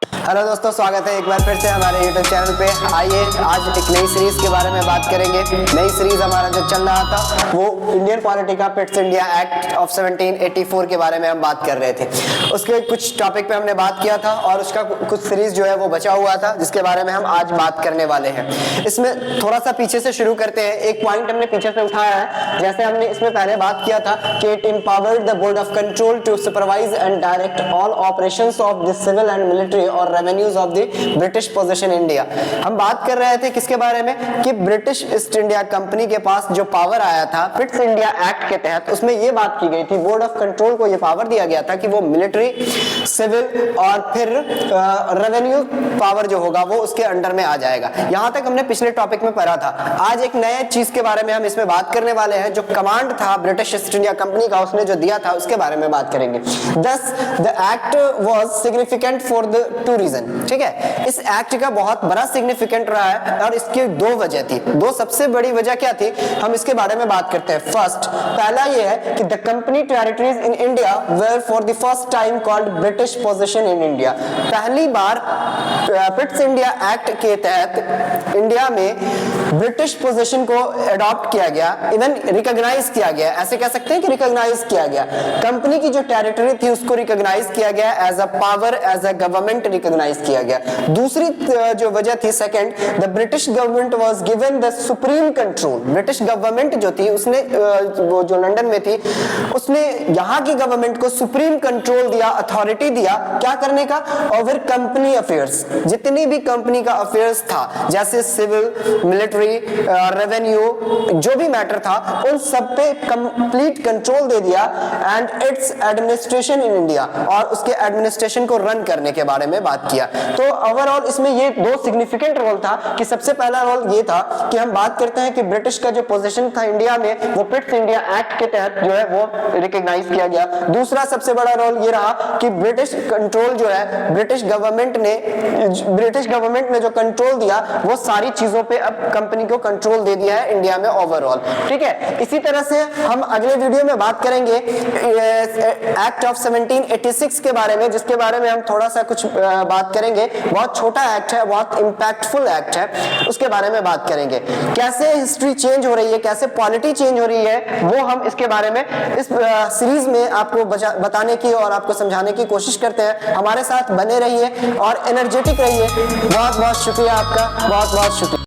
Hello दोस्तों, स्वागत है एक बार फिर से हमारे YouTube चैनल पे। आइए आज एक नई सीरीज के बारे में बात करेंगे। नई सीरीज हमारा जो चल रहा था वो इंडियन पॉलिटी का पिट्स इंडिया एक्ट ऑफ 1784 के बारे में हम बात कर रहे थे। उसके कुछ टॉपिक पे हमने बात किया था और उसका कुछ सीरीज जो है वो बचा हुआ था, जिसके बारे में हम आज बात करने वाले हैं। इसमें थोड़ा सा पीछे से शुरू करते हैं। एक पॉइंट हमने पीछे से उठाया है, जैसे हमने इसमें पहले बात किया था कि it empowered the board of control to supervise and direct all operations of the civil and military और revenues of the British position India. हम बात कर रहे थे किसके बारे में कि ब्रिटिश ईस्ट इंडिया कंपनी के पास जो पावर आया था पिट्स इंडिया एक्ट के तहत, उसमें यह बात की गई थी, बोर्ड ऑफ कंट्रोल को यह पावर दिया गया था कि वो मिलिट्री, सिविल और फिर रेवेन्यू पावर जो होगा वो उसके अंडर में आ जाएगा। यहां तक हमने पिछले टॉपिक में पढ़ा था। आज एक नए चीज के बारे में हम इसमें बात करने वाले हैं। जो कमांड था ब्रिटिश ईस्ट इंडिया कंपनी का, उसने जो दिया था उसके बारे में बात करेंगे। Thus, the act was significant for the two reasons। ठीक है, इस एक्ट का बहुत बड़ा सिग्निफिकेंट रहा है और इसकी दो वजह थी। दो सबसे बड़ी वजह क्या थी, हम इसके बारे में बात करते हैं। फर्स्ट, पहला ये है कि the company territories in India were for the first time called British position in India. पहली बार पिट्स इंडिया एक्ट के तहत इंडिया में ब्रिटिश पोजीशन को अडॉप्ट किया गया, इवन रिकॉग्नाइज किया गया। ऐसे कह सकते हैं कि रिकॉग्नाइज किया गया। कंपनी की जो टेरिटरी थी उसको रिकॉग्नाइज किया गया, as a power, as a government recognise किया गया। दूसरी जो वजह थी, second, the British government was given the supreme control. British government जो थी उसने वो जो लंदन में थी, उसने यहाँ की गवर्नमेंट को सुप्रीम कंट्रोल दिया, अथॉरिटी दिया, क्या करने का, ओवर कंपनी अफेयर्स। जितनी भी कंपनी का अफेयर्स था, जैसे सिविल, मिलिट्री, रेवेन्यू, जो भी मैटर था, उन सब पे कंप्लीट कंट्रोल दे दिया and it's administration in India, और उसके एडमिनिस्ट्रेशन को रन करने के बारे में बात किया। तो ओवरऑल इसमें ये दो सिग्निफिकेंट रोल था कि सबसे पहला रोल ये था कि हम बात करते हैं कि ब्रिटिश का जो पोजीशन था इंडिया में, वो पिट्स इंडिया एक्ट के तहत जो है वो रिकॉग्नाइज किया गया। दूसरा सबसे बड़ा रोल ये रहा कि ब्रिटिश कंट्रोल जो है, ब्रिटिश गवर्नमेंट ने जो कंट्रोल दिया वो सारी चीजों पे अब कंपनी को कंट्रोल दे दिया है इंडिया में ओवरऑल। ठीक है, इसी तरह से हम अगले वीडियो में बात करेंगे एक्ट ऑफ 1786 के बारे में, जिसके बारे में हम थोड़ा सा कुछ बात करेंगे। बहुत छोटा एक्ट है, बहुत इंपैक्टफुल एक्ट है, उसके बारे में बात करेंगे। कैसे हिस्ट्री चेंज हो रही है, कैसे पॉलिटी चेंज हो रही है, वो हम इसके बारे में इस सीरीज में आपको बताने की और आपको समझाने की कोशिश करते हैं। हमारे साथ बने रहिए और एनर्जेटिक रहिए। बहुत बहुत शुक्रिया आपका, बहुत बहुत शुक्रिया।